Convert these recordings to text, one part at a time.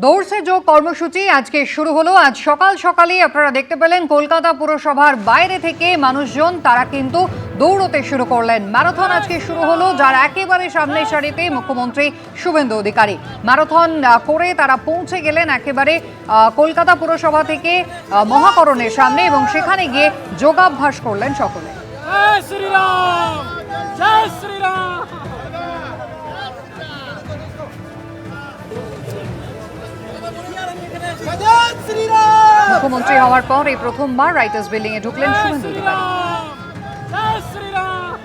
দৌড় সে যোগ কর্মসূচি আজকে শুরু হলো। আজ সকাল সকালেই আপনারা দেখতে পেলেন কলকাতা পুরসভার বাইরে থেকে মানুষজন তারা কিন্তু দৌড়তে শুরু করলেন। ম্যারাথন আজকে শুরু হলো, যার একেবারে সামনের সারিতে মুখ্যমন্ত্রী শুভেন্দু অধিকারী। ম্যারাথন করে তারা পৌঁছে গেলেন একেবারে কলকাতা পুরসভা থেকে মহাকরণের সামনে এবং সেখানে গিয়ে যোগাভ্যাস করলেন সকলে। জয় শ্রীরাম, জয় শ্রীরাম। মুখ্যমন্ত্রী হওয়ার পর এই প্রথমবার রাইটার্স বিল্ডিং এ ঢুকলেন শুভেন্দু অধিকারী। জয় শ্রীরাম।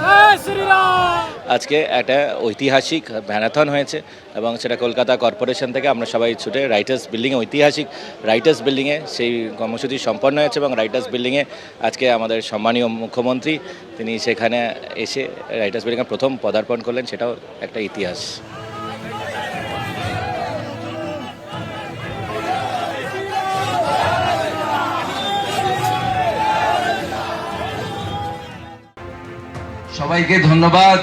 জয় শ্রীরাম। আজকে একটা ঐতিহাসিক ম্যারাথন হয়েছে এবং সেটা কলকাতা কর্পোরেশন থেকে আমরা সবাই ছুটে রাইটার্স বিল্ডিংয়ে, ঐতিহাসিক রাইটার্স বিল্ডিংয়ে সেই কর্মসূচি সম্পন্ন হয়েছে এবং রাইটার্স বিল্ডিংয়ে আজকে আমাদের সম্মানীয় মুখ্যমন্ত্রী তিনি সেখানে এসে রাইটার্স বিল্ডিংয়ে প্রথম পদার্পণ করলেন, সেটাও একটা ইতিহাস। সবাইকে ধন্যবাদ।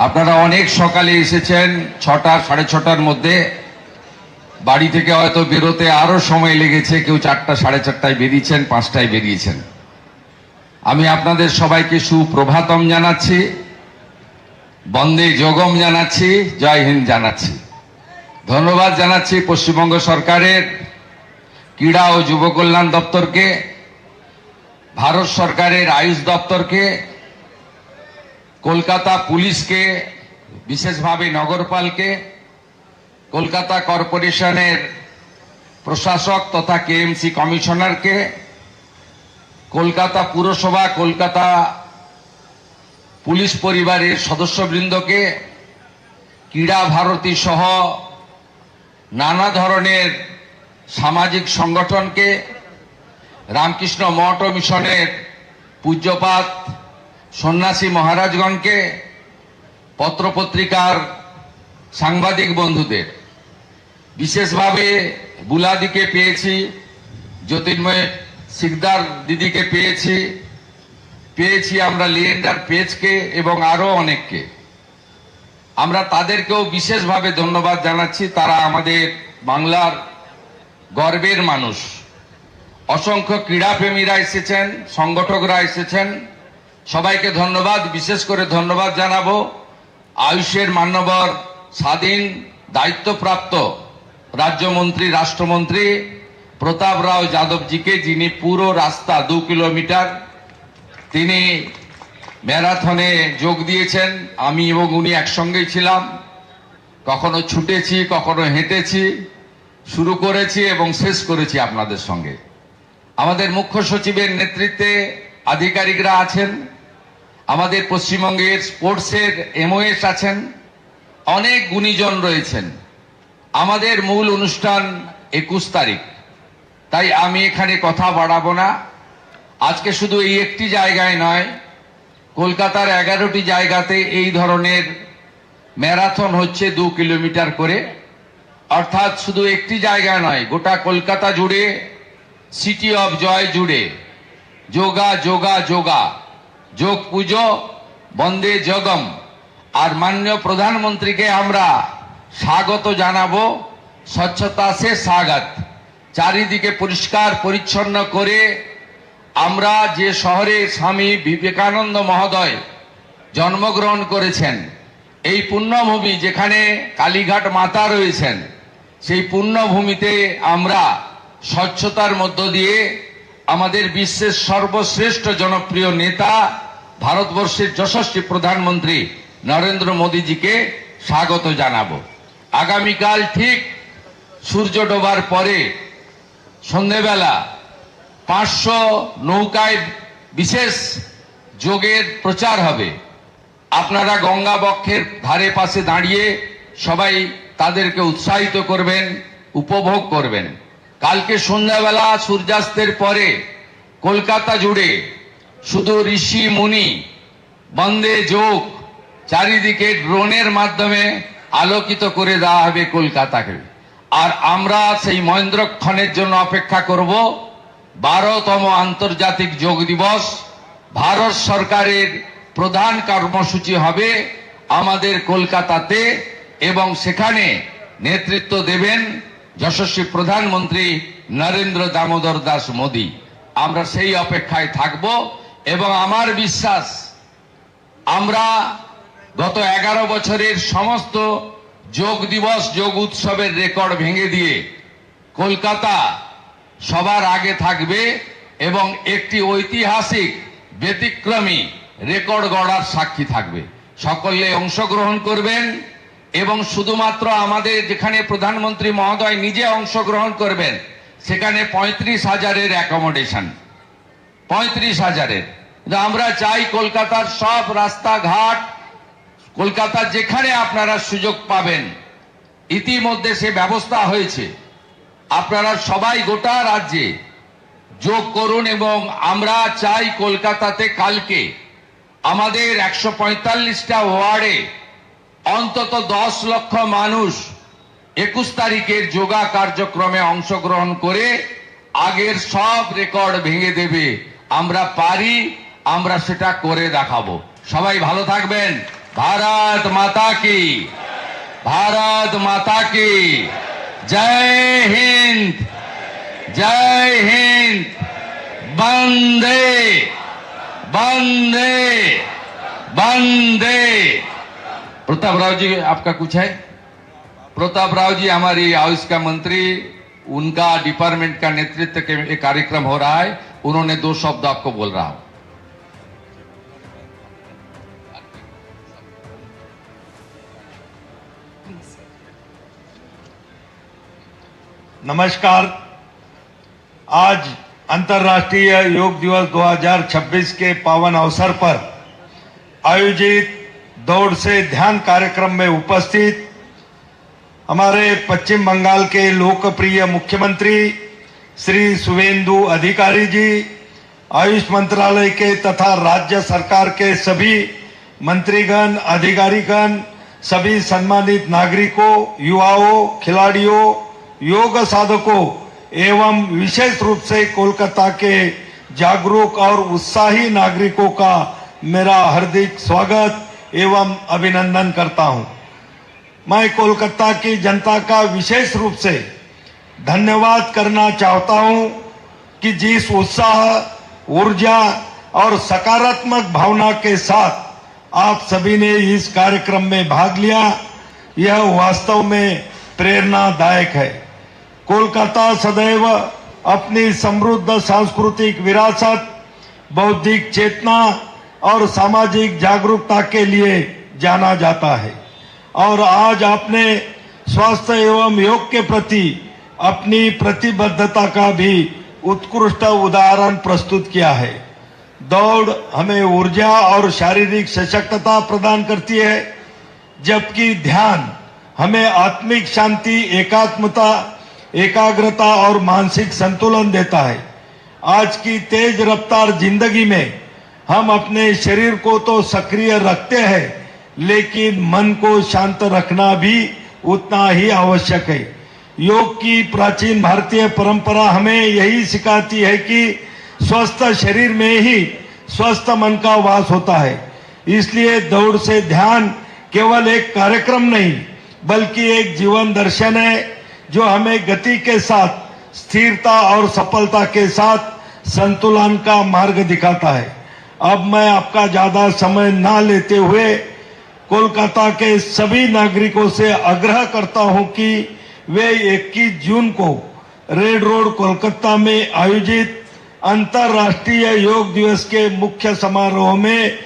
আপনারা অনেক সকালে এসেছেন, 6টা 6:30টার মধ্যে। বাড়ি থেকে হয়তো বেরোতে আরো সময় লেগেছে, কেউ 4টা 4:30টায় বেরিয়েছেন, 5টায় বেরিয়েছেন। আমি আপনাদের সবাইকে সুপ্রভাতম জানাচ্ছি, বন্দে যোগম জানাচ্ছি, জয় হিন্দ জানাচ্ছি। ধন্যবাদ জানাচ্ছি পশ্চিমবঙ্গ সরকারের ক্রীড়া ও যুব কল্যাণ দপ্তরকে, ভারত সরকারের আয়ুষ দপ্তরকে, কলকাতা পুলিশকে, বিশেষভাবে নগরপালকে, কলকাতা কর্পোরেশনের প্রশাসক তথা কেএমসি কমিশনারকে, কলকাতা পুরসভা, কলকাতা পুলিশ পরিবারের সদস্যবৃন্দকে, ক্রীড়া ভারতী সহ নানা ধরনের সামাজিক সংগঠনকে, রামকৃষ্ণ মঠ ও মিশনের পূজ্যপাত সন্ন্যাসী মহারাজগণকে, পত্রপত্রিকার সাংবাদিক বন্ধুদের, বিশেষভাবে বুলাদিকে পেয়েছি, জ্যোতির্ময় সিকদার দিদিকে পেয়েছি আমরা লিয়েন্ডার পেজকে এবং আরো অনেককে। আমরা তাদেরকেও বিশেষভাবে ধন্যবাদ জানাচ্ছি। তারা আমাদের বাংলার গর্বের মানুষ। অসংখ্য ক্রীড়াপ্রেমীরা এসেছেন, সংগঠকরা এসেছেন, সবাইকে ধন্যবাদ। বিশেষ করে ধন্যবাদ জানাবো আয়ুষের মান্যবর স্বাধীন দায়িত্বপ্রাপ্ত রাজ্যমন্ত্রী, রাষ্ট্রমন্ত্রী প্রতাপ রাও যাদবজিকে, যিনি পুরো রাস্তা 2 কিলোমিটার তিনি ম্যারাথনে যোগ দিয়েছেন। আমি এবং উনি একসঙ্গেই ছিলাম, কখনো ছুটেছি, কখনো হেঁটেছি, শুরু করেছি এবং শেষ করেছি আপনাদের সঙ্গে। আমাদের মুখ্য সচিবের নেতৃত্বে আধিকারিকরা আছেন, আমাদের পশ্চিমবঙ্গের স্পোর্টসের এমওএস আছেন, অনেক গুণীজন রয়েছেন। আমাদের মূল অনুষ্ঠান 21 তারিখ, তাই আমি এখানে কথা বাড়াবো না। আজকে শুধু এই একটি জায়গায় নয়, কলকাতার 11টি জায়গাতে এই ধরনের ম্যারাথন হচ্ছে 2 কিলোমিটার করে। অর্থাৎ শুধু একটি জায়গায় নয়, গোটা কলকাতা জুড়ে, সিটি অফ জয় জুড়ে যোগা যোগা যোগা, যোগ পুজো, বন্দে জগম। আর মাননীয় প্রধানমন্ত্রীকে আমরা স্বাগত জানাবো, স্বচ্ছতা সে স্বাগত। চারিদিকে পরিষ্কার পরিচ্ছন্ন করে আমরা যে শহরে স্বামী বিবেকানন্দ মহোদয় জন্মগ্রহণ করেছেন, এই পুণ্যভূমি যেখানে কালীঘাট মাতা রয়েছেন, সেই পুণ্যভূমিতে আমরা স্বচ্ছতার মধ্য দিয়ে আমাদের বিশ্বের সর্বশ্রেষ্ঠ জনপ্রিয় নেতা, ভারতবর্ষের যশস্বী প্রধানমন্ত্রী নরেন্দ্র মোদীজিকে স্বাগত জানাবো। আগামীকাল ঠিক সূর্য ডোবার পরে সন্ধেবেলা 500 নৌকায় বিশেষ যোগের প্রচার হবে। আপনারা গঙ্গা বক্ষের ধারে পাশে দাঁড়িয়ে সবাই তাদেরকে উৎসাহিত করবেন, উপভোগ করবেন। কালকে সন্ধ্যাবেলা সূর্যাস্তের পরে কলকাতা জুড়ে শুধু ঋষি মুনি, বন্দে যোগ, চারিদিকে ড্রোনের মাধ্যমে আলোকিত করে দেওয়া হবে কলকাতাকে। আর আমরা সেই মহেন্দ্রক্ষণের জন্য অপেক্ষা করব, 12তম আন্তর্জাতিক যোগ দিবস ভারত সরকারের প্রধান কর্মসূচি হবে আমাদের কলকাতাতে, এবং সেখানে নেতৃত্ব দেবেন যশস্বী প্রধানমন্ত্রী নরেন্দ্র দামোদর দাস মোদী। আমরা সেই অপেক্ষায় থাকব এবং আমার বিশ্বাস আমরা গত 11 বছরের সমস্ত যোগ দিবস যোগ উৎসবের রেকর্ড ভেঙে দিয়ে কলকাতা সবার আগে থাকবে এবং একটি ঐতিহাসিক ব্যতিক্রমী রেকর্ড গড়ার সাক্ষী থাকবে। সকলে অংশগ্রহণ করবেন এবং শুধুমাত্র আমাদের যেখানে প্রধানমন্ত্রী মহোদয় নিজে অংশগ্রহণ করবেন সেখানে 35,000-এর অ্যাকোমোডেশন, 35,000-এর। আমরা চাই কলকাতার সব রাস্তাঘাট, কলকাতার যেখানে আপনারা সুযোগ পাবেন, ইতিমধ্যে সে ব্যবস্থা হয়েছে। আপনারা সবাই গোটা রাজ্যে যোগ করুন এবং আমরা চাই কলকাতাতে কালকে আমাদের 145টা ওয়ার্ডে অন্তত 10 লক্ষ মানুষ 21 তারিখের যোগা কার্যক্রমে অংশগ্রহণ করে আগের সব রেকর্ড ভেঙে দেবে। আমরা পারি, আমরা সেটা করে দেখাবো। সবাই ভালো থাকবেন। ভারত মাতা কি, ভারত মাতা কি জয় হিন্দ, जय हिंद, वंदे वंदे वंदे। प्रताप राव जी, आपका कुछ है? प्रताप राव जी हमारी आयुष का मंत्री, उनका डिपार्टमेंट का नेतृत्व के एक कार्यक्रम हो रहा है, उन्होंने 2 शब्द आपको बोल रहा हूं। नमस्कार। आज अंतर्राष्ट्रीय योग दिवस 2026 के पावन अवसर पर आयोजित दौड़ से ध्यान कार्यक्रम में उपस्थित हमारे पश्चिम बंगाल के लोकप्रिय मुख्यमंत्री श्री शुभेंदु अधिकारी जी, आयुष मंत्रालय के तथा राज्य सरकार के सभी मंत्रीगण, अधिकारीगण, सभी सम्मानित नागरिकों, युवाओं, खिलाड़ियों, योग साधकों एवं विशेष रूप से कोलकाता के जागरूक और उत्साही नागरिकों का मेरा हार्दिक स्वागत एवं अभिनंदन करता हूं। मैं कोलकाता की जनता का विशेष रूप से धन्यवाद करना चाहता हूं कि जिस उत्साह, ऊर्जा और सकारात्मक भावना के साथ आप सभी ने इस कार्यक्रम में भाग लिया, यह वास्तव में प्रेरणादायक है। कोलकाता सदैव अपनी समृद्ध सांस्कृतिक विरासत, बौद्धिक चेतना और सामाजिक जागरूकता के लिए जाना जाता है, और आज आपने स्वास्थ्य एवं योग के प्रति अपनी प्रतिबद्धता का भी उत्कृष्ट उदाहरण प्रस्तुत किया है। दौड़ हमें ऊर्जा और शारीरिक सशक्तता प्रदान करती है, जबकि ध्यान हमें आत्मिक शांति, एकाग्रता और मानसिक संतुलन देता है। आज की तेज रफ्तार जिंदगी में हम अपने शरीर को तो सक्रिय रखते हैं, लेकिन मन को शांत रखना भी उतना ही आवश्यक है। योग की प्राचीन भारतीय परंपरा हमें यही सिखाती है कि स्वस्थ शरीर में ही स्वस्थ मन का वास होता है। इसलिए दौड़ से ध्यान केवल एक कार्यक्रम नहीं, बल्कि एक जीवन दर्शन है जो हमें गति के साथ, स्थिरता और सफलता के साथ संतुलन का मार्ग दिखाता है। अब मैं आपका ज्यादा समय ना लेते हुए कोलकाता के सभी नागरिकों से आग्रह करता हूं कि वे 21 जून को रेड रोड कोलकाता में आयोजित अंतर्राष्ट्रीय योग दिवस के मुख्य समारोह में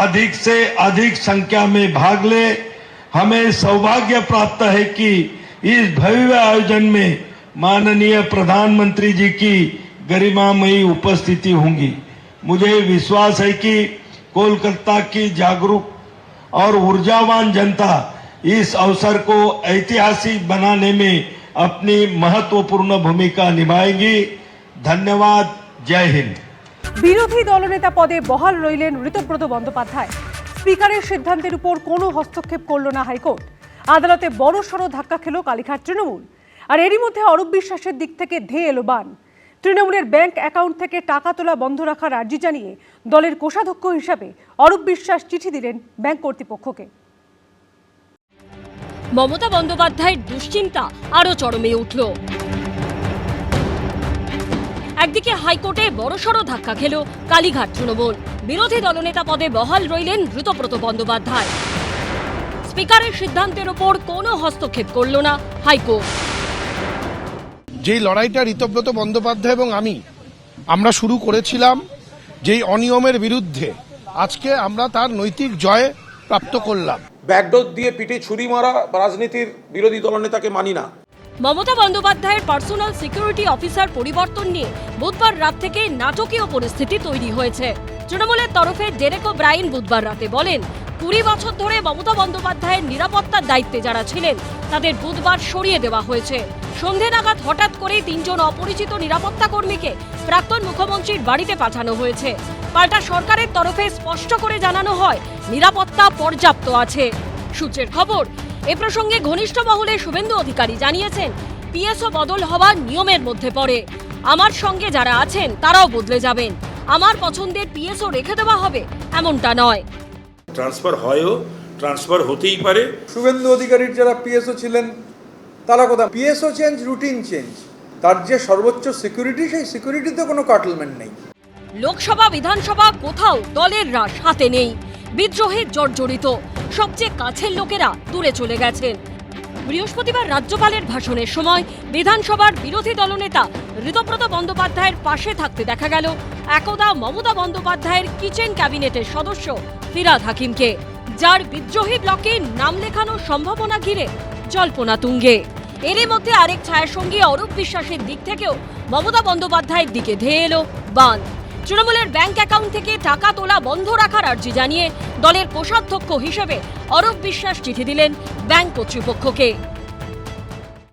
अधिक से अधिक संख्या में भाग ले। हमें सौभाग्य प्राप्त है कि इस भव्य आयोजन में माननीय प्रधानमंत्री जी की गरिमामयी उपस्थिति होगी। मुझे विश्वास है कि कोलकाता की जागरूक और ऊर्जावान जनता इस अवसर को ऐतिहासिक बनाने में अपनी महत्वपूर्ण भूमिका निभाएगी। धन्यवाद। जय हिंद। বিরোধী দলনেতা পদে বহাল রইলেন ঋতব্রত বন্দ্যোপাধ্যায়। স্পিকারের সিদ্ধান্তের উপর কোনো হস্তক্ষেপ করল না হাইকোর্ট। আদালতে বড়সড় ধাক্কা খেল কালীঘাট তৃণমূল। আর এরই মধ্যে অরূপ বিশ্বাসের দিক থেকে ধেয়ে এলো বান। তৃণমূলের ব্যাংক অ্যাকাউন্ট থেকে টাকা তোলা বন্ধ রাখার আর্জি জানিয়ে দলের কোষাধ্যক্ষ হিসাবে অরূপ বিশ্বাস চিঠি দিলেন ব্যাংক কর্তৃপক্ষকে। মমতা বন্দ্যোপাধ্যায়ের দুশ্চিন্তা আরও চরমে উঠল। একদিকে হাইকোর্টে বড়সড় ধাক্কা খেল কালীঘাট তৃণমূল, বিরোধী দলনেতা পদে বহাল রইলেন ঋতব্রত বন্দ্যোপাধ্যায়। স্পিকারের সিদ্ধান্তের ওপর কোনো হস্তক্ষেপ করল না হাইকোর্ট। যেই লড়াইটা ঋতব্রত বন্দ্যোপাধ্যায় এবং আমরা শুরু করেছিলাম, যেই অনিয়মের বিরুদ্ধে, আজকে আমরা তার নৈতিক জয় প্রাপ্ত করলাম। ব্যাকডোর দিয়ে পিঠে ছুরি মারা রাজনীতির বিরোধী দলনেতাকে মানি না। মমতা বন্দ্যোপাধ্যায়ের পার্সোনাল সিকিউরিটি অফিসার পরিবর্তন নিয়ে বুধবার রাত থেকে নাটকীয় পরিস্থিতি তৈরি হয়েছে। তৃণমূলের তরফে ডেরেক ওব্রায়েন বুধবার রাতে বলেন, 20 বছর ধরে মমতা বন্দ্যোপাধ্যায়ের নিরাপত্তার দায়িত্বে যারা ছিলেন তাদের বুধবার সরিয়ে দেওয়া হয়েছে। সন্ধে নাগাদ হঠাৎ করেই 3 জন অপরিচিত নিরাপত্তা কর্মীকে প্রাক্তন মুখ্যমন্ত্রীর বাড়িতে পাঠানো হয়েছে। পাল্টা সরকারের তরফে স্পষ্ট করে জানানো হয় নিরাপত্তা পর্যাপ্ত আছে। সূত্রের খবর, এ প্রসঙ্গে ঘনিষ্ঠ মহলে শুভেন্দু অধিকারী জানিয়েছেন, পিএসও বদল হওয়া নিয়মের মধ্যে পড়ে। আমার সঙ্গে যারা আছেন তারাও বদলে যাবেন। আমার পছন্দের পিএসও রেখে দেওয়া হবে এমনটা নয়। ট্রান্সফার হয়ও, ট্রান্সফার হতেই পারে। শুভেন্দু অধিকারীর যারা পিএসও ছিলেন তারা কোথাও পিএসও চেঞ্জ, রুটিন চেঞ্জ, তার যে সর্বোচ্চ সিকিউরিটি, সেই সিকিউরিটিতে কোনো কাটলমেন্ট নেই। লোকসভা বিধানসভা কোথাও দলের রাশ হাতে নেই, বিদ্রোহে জর্জরিত, সবচেয়ে কাছের লোকেরা দূরে চলে গেছেন। বৃহস্পতিবার রাজ্যপালের ভাষণের সময় বিধানসভার বিরোধী দলনেতা ঋতব্রত বন্দ্যোপাধ্যায়ের পাশে থাকতে দেখা গেল একদা মমতা বন্দ্যোপাধ্যায়ের কিচেন ক্যাবিনেটের সদস্য ফিরহাদ হাকিমকে, যার বিদ্রোহী ব্লকে নাম লেখানোর সম্ভাবনা ঘিরে জল্পনা তুঙ্গে। এরই মধ্যে আরেক ছায়াসঙ্গী অরূপ বিশ্বাসের দিক থেকেও মমতা বন্দ্যোপাধ্যায়ের দিকে ধেয়ে এলো বান। তৃণমূলের ব্যাংক অ্যাকাউন্ট থেকে টাকা তোলা বন্ধ রাখার আর্জি জানিয়ে দলের কোষাধ্যক্ষ হিসেবে অরূপ বিশ্বাস চিঠি দিলেন ব্যাংক কর্তৃপক্ষকে।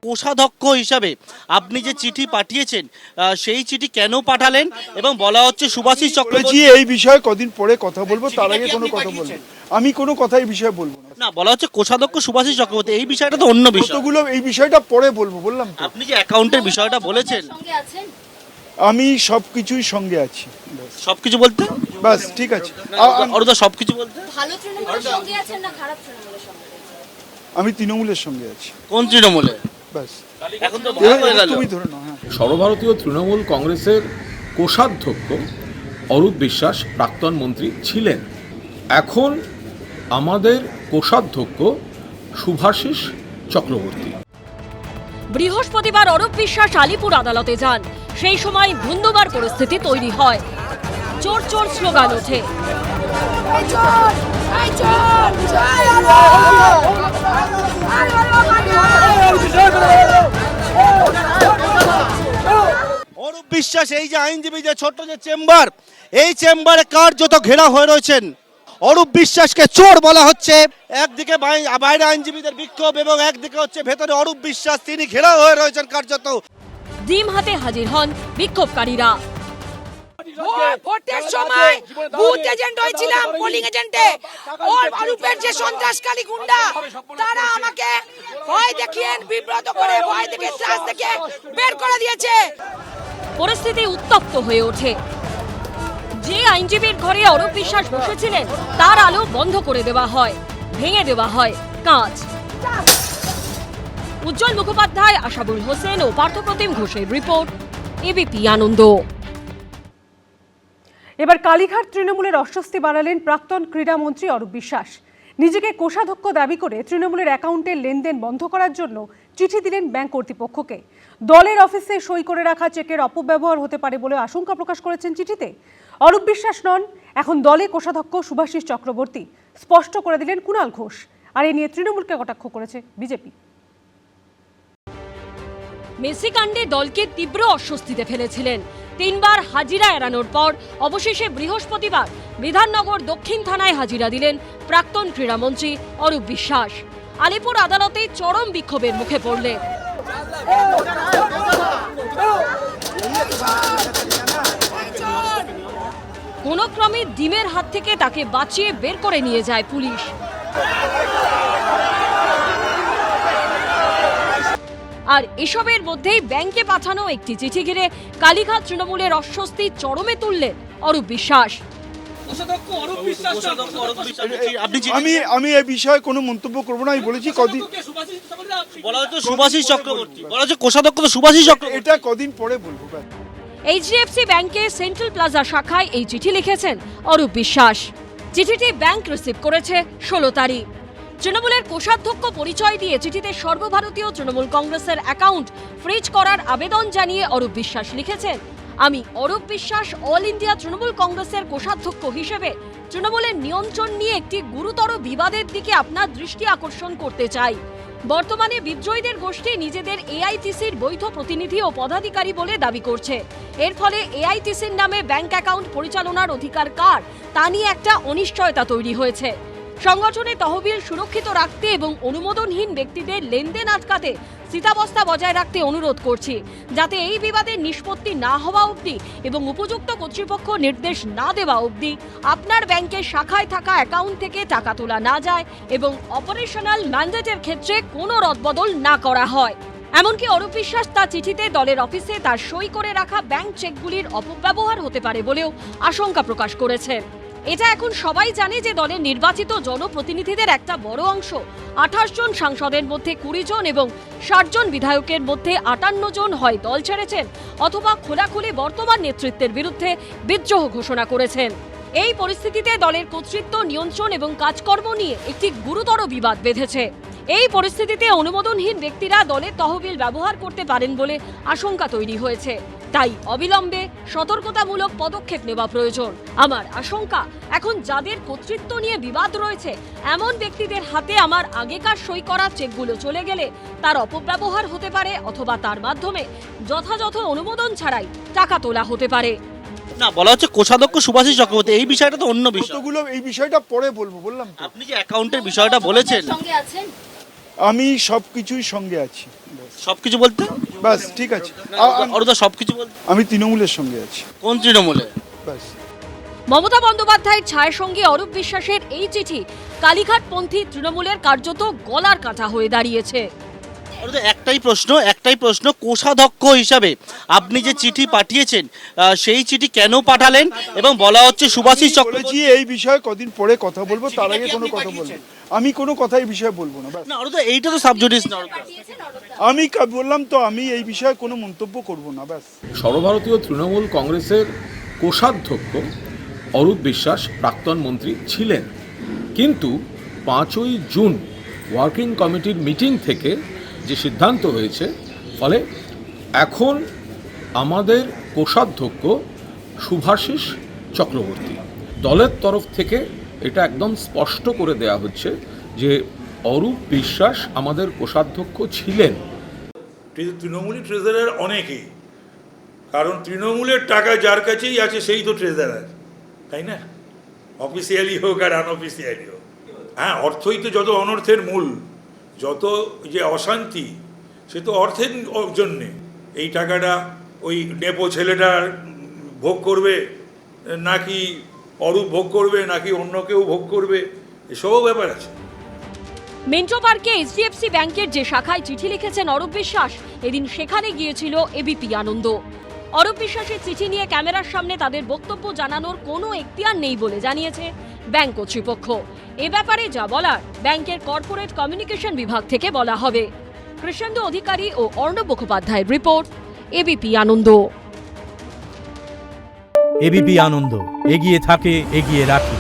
কোষাধ্যক্ষ হিসাবে আপনি যে চিঠি পাঠিয়েছেন, সেই চিঠি কেন পাঠালেন? এবং বলা হচ্ছে সুভাষিস চক্রবর্তী এই বিষয়ে কদিন পরে কথা বলবো, তার আগে কোনো কথা বলবো আমি কোনো কথা এই বিষয়ে বলবো না। বলা হচ্ছে কোষাধ্যক্ষ সুভাষিস চক্রবর্তী, এই বিষয়টা তো অন্য বিষয়। এই বিষয়টা পরে বলবো বললাম তো। আপনি যে অ্যাকাউন্টের বিষয়টা বলেছেন, আমি সবকিছুই সঙ্গে আছি। সবকিছু বলতে বাস ঠিক আছে। অরুদা সবকিছু বলতে ভালো তৃণমূলের সঙ্গে আছেন না খারাপ তৃণমূলের সঙ্গে? আমি তৃণমূলের সঙ্গে আছি। কোন তৃণমূলে? বাস এখন তো ভাগ হয়ে গেল। তুমি ধরে নাও। হ্যাঁ, সর্বভারতীয় তৃণমূল কংগ্রেসের কোষাধ্যক্ষ অরূপ বিশ্বাস প্রাক্তন মন্ত্রী ছিলেন। এখন আমাদের কোষাধ্যক্ষ সুভাষিস চক্রবর্তী। বৃহস্পতিবার অরূপ বিশ্বাস আলিপুর আদালতে যান। সেই সময় ধুন্ধুমার পরিস্থিতি তৈরি হয়, চোর চোর স্লোগান ওঠে। অরূপ বিশ্বাস, এই যে আইনজীবী যে ছোট্ট যে চেম্বার, এই চেম্বারে কার্যত ঘেরা হয়ে রয়েছেন। অরূপ বিশ্বাসকে চোর বলা হচ্ছে। একদিকে বাইরে আইনজীবীদের বিক্ষোভ এবং একদিকে হচ্ছে ভেতরে অরূপ বিশ্বাস, তিনি ঘেরা হয়ে রয়েছেন কার্যত। ডিম হাতে হাজির হন বিক্ষোভকারীরা। ভোটের সময় বুথ এজেন্ট হয়েছিলাম, পোলিং এজেন্টে, ওর অরূপের যে সন্ত্রাসকারী গুন্ডা, তারা আমাকে ভয় দেখিয়ে, বিব্রত করে, ভয় দেখে, ত্রাস দেখে বের করে দিয়েছে। পরিস্থিতি উত্তপ্ত হয়ে ওঠে। যে আইনজীবীর ঘরে অরূপ বিশ্বাস বসেছিলেন তার আলো বন্ধ করে দেওয়া হয়, ভেঙে দেওয়া হয় কাঁচ। উজ্জ্বল মুখোপাধ্যায়, আশাবুল হোসেন ও পার্থপ্রতিম ঘোষের রিপোর্ট, এবিপি আনন্দ। এবার কালীঘাট তৃণমূলের অস্বস্তি বাড়ালেন প্রাক্তন ক্রীড়ামন্ত্রী অরূপ বিশ্বাস। নিজেকে কোষাধ্যক্ষ দাবি করে তৃণমূলের অ্যাকাউন্টের লেনদেন বন্ধ করার জন্য চিঠি দিলেন ব্যাংক কর্তৃপক্ষকে। দলের অফিসে সই করে রাখা চেকের অপব্যবহার হতে পারে বলে আশঙ্কা প্রকাশ করেছেন চিঠিতে। অরূপ বিশ্বাস নন, এখন দলে কোষাধ্যক্ষ সুভাষিস চক্রবর্তী, স্পষ্ট করে দিলেন কুণাল ঘোষ। আর এ নিয়ে তৃণমূলকে কটাক্ষ করেছে বিজেপি। মেসি কাণ্ডে দলকে তীব্র অস্বস্তিতে ফেলেছিলেন। 3 বার হাজিরা এড়ানোর পর অবশেষে বৃহস্পতিবার বিধাননগর দক্ষিণ থানায় হাজিরা দিলেন প্রাক্তন ক্রীড়ামন্ত্রী অরূপ বিশ্বাস। আলিপুর আদালতে চরম বিক্ষোভের মুখে পড়লেন। কোনো ক্রমে ডিমের হাত থেকে তাকে বাঁচিয়ে বের করে নিয়ে যায় পুলিশ। আর এসবের মধ্যেই ব্যাংকে পাঠানো একটি চিঠি ঘিরে কালীঘাট তৃণমূলের অস্বস্তি চরমে তুললেন অরূপ বিশ্বাস। আমি এই বিষয়ে কোনো মন্তব্য করবো না। আমি বলেছি কদিন, বলা হচ্ছে সুভাষিস চক্রবর্তী, বলা হচ্ছে কোষাধ্যক্ষ তো সুভাষিস চক্রবর্তী। এটা কদিন পরে বলবো। এইচডিএফসি ব্যাংকের সেন্ট্রাল প্লাজা শাখায় এই চিঠি লিখেছেন অরূপ বিশ্বাস। চিঠিটি ব্যাংক রিসিভ করেছে 16 তারিখ। তৃণমূলের কোষাধ্যক্ষ পরিচয় দিয়ে চিঠিতে সর্বভারতীয় তৃণমূল কংগ্রেসের অ্যাকাউন্ট ফ্রিজ করার আবেদন জানিয়ে অরূপ বিশ্বাস লিখেছেন, আমি অরূপ বিশ্বাস অল ইন্ডিয়া তৃণমূল কংগ্রেসের কোষাধ্যক্ষ হিসেবে তৃণমূলের নিয়ন্ত্রণ নিয়ে একটি গুরুতর বিবাদের দিকে আপনার দৃষ্টি আকর্ষণ করতে চাই। বর্তমানে বিদ্রোহীদের গোষ্ঠী নিজেদের এআইটিসির বৈধ প্রতিনিধি ও পদাধিকারী বলে দাবি করছে। এর ফলে এআইটিসির নামে ব্যাংক অ্যাকাউন্ট পরিচালনার অধিকার কার তা নিয়ে একটা অনিশ্চয়তা তৈরি হয়েছে। সংগঠনে তহবিল সুরক্ষিত রাখতে এবং অনুমোদনহীন ব্যক্তিদের লেনদেন আটকাতে স্থিতাবস্থা বজায় রাখতে অনুরোধ করছি, যাতে এই বিবাদের নিষ্পত্তি না হওয়া অবধি এবং উপযুক্ত কর্তৃপক্ষ নির্দেশ না দেওয়া অবধি আপনার ব্যাংকের শাখায় থাকা অ্যাকাউন্ট থেকে টাকা তোলা না যায় এবং অপারেশনাল ম্যান্ডেটের ক্ষেত্রে কোনো রদবদল না করা হয়। এমনকি অরূপ বিশ্বাস তার চিঠিতে দলের অফিসে তার সই করে রাখা ব্যাংক চেকগুলির অপব্যবহার হতে পারে বলেও আশঙ্কা প্রকাশ করেছেন। এটা এখন সবাই জানে যে দলের নির্বাচিত জনপ্রতিনিধিদের একটা বড় অংশ 28 জন সাংসদের মধ্যে 20 জন এবং 60 জন বিধায়কের মধ্যে 58 জন হয় দল ছেড়েছেন অথবা খোলাখুলি বর্তমান নেতৃত্বের বিরুদ্ধে বিদ্রোহ ঘোষণা করেছেন। এই পরিস্থিতিতে দলের কর্তৃত্ব, নিয়ন্ত্রণ এবং কাজকর্ম নিয়ে একটি গুরুতর বিবাদ বেঁধেছে। এই পরিস্থিতিতে অনুমোদনহীন ব্যক্তিরা দলের তহবিল ব্যবহার করতে পারেন বলে আশঙ্কা তৈরি হয়েছে। তাই অবিলম্বে সতর্কতামূলক পদক্ষেপ নেওয়া প্রয়োজন। আমার আশঙ্কা, এখন যাদের কর্তৃত্ব নিয়ে বিবাদ রয়েছে এমন ব্যক্তিদের হাতে আমার আগেকার সই করা চেকগুলো চলে গেলে তার অপব্যবহার হতে পারে অথবা তার মাধ্যমে যথাযথ অনুমোদন ছাড়াই টাকা তোলা হতে পারে। না, বলা হচ্ছে কোষাধ্যক্ষ সুভাষিস চক্রবর্তী, এই বিষয়টা তো অন্য বিষয়। এই বিষয়টা পরে বলবো, বললাম তো। আপনি যে অ্যাকাউন্টের বিষয়টা বলেছেন, আমি সবকিছুই সঙ্গে আছি। সবকিছু বলতে বাস ঠিক আছে। অরুদা সবকিছু বলতে আমি তৃণমূলের সঙ্গে আছি। কোন তৃণমূলে? বাস। মমতা বন্দ্যোপাধ্যায়ের ছায়াসঙ্গী অরূপ বিশ্বাসের এই চিঠি কালীঘাটপন্থী তৃণমূলের কার্যত গলার কাঁটা হয়ে দাঁড়িয়েছে। একটাই প্রশ্ন, কোষাধ্যক্ষ হিসাবে আপনি যে চিঠি পাঠিয়েছেন সেই চিঠি কেন পাঠালেন? এবং বলা হচ্ছে সুভাষিস চক্রবর্তী, এই বিষয়ে কদিন পরে কথা বলবো, তার আগে কোনো কথা বলবো। আমি কোনো কথা এই বিষয়ে বলবো না। না অরুদা, এইটা তো সাবজুডিস না। আমি বললাম তো, আমি এই বিষয়ে কোনো মন্তব্য করব না। ব্যাস। সর্বভারতীয় তৃণমূল কংগ্রেসের কোষাধ্যক্ষ অরূপ বিশ্বাস প্রাক্তন মন্ত্রী ছিলেন, কিন্তু 5ই জুন ওয়ার্কিং কমিটির মিটিং থেকে যে সিদ্ধান্ত হয়েছে, ফলে এখন আমাদের কোষাধ্যক্ষ সুভাষিস চক্রবর্তী। দলের তরফ থেকে এটা একদম স্পষ্ট করে দেয়া হচ্ছে যে অরূপ বিশ্বাস আমাদের কোষাধ্যক্ষ ছিলেন। তৃণমূলী ট্রেজারার অনেকেই, কারণ তৃণমূলের টাকা যার কাছেই আছে সেই তো ট্রেজারার, তাই না? অফিসিয়ালি হোক আর আনঅফিসিয়ালি হোক। হ্যাঁ, অর্থই তো যত অনর্থের মূল, যত যে অশান্তি সে তো অর্থের জন্যে। এই টাকাটা ওই নেপো ছেলেটা ভোগ করবে নাকি অরূপ ভোগ করবে নাকি অন্য কেউ ভোগ করবে, এসবও ব্যাপার আছে। মেন্টো পার্কে এইচডিএফসি ব্যাংকের যে শাখায় চিঠি লিখেছেন অরূপ বিশ্বাস, এদিন সেখানে গিয়েছিল এবিপি আনন্দ। অরূপ বিশ্বাসের চিঠি নিয়ে ক্যামেরার সামনে তাদের বক্তব্য জানানোর কোনো এখতিয়ার নেই বলে জানিয়েছে ব্যাংক কর্তৃপক্ষ। এ ব্যাপারে যা বলার ব্যাংকের কর্পোরেট কমিউনিকেশন বিভাগ থেকে বলা হবে। কৃষ্ণেন্দু অধিকারী ও অর্ণব মুখোপাধ্যায়ের রিপোর্ট, এবিপি আনন্দ। এবিপি আনন্দ, এগিয়ে থাকে, এগিয়ে রাখে।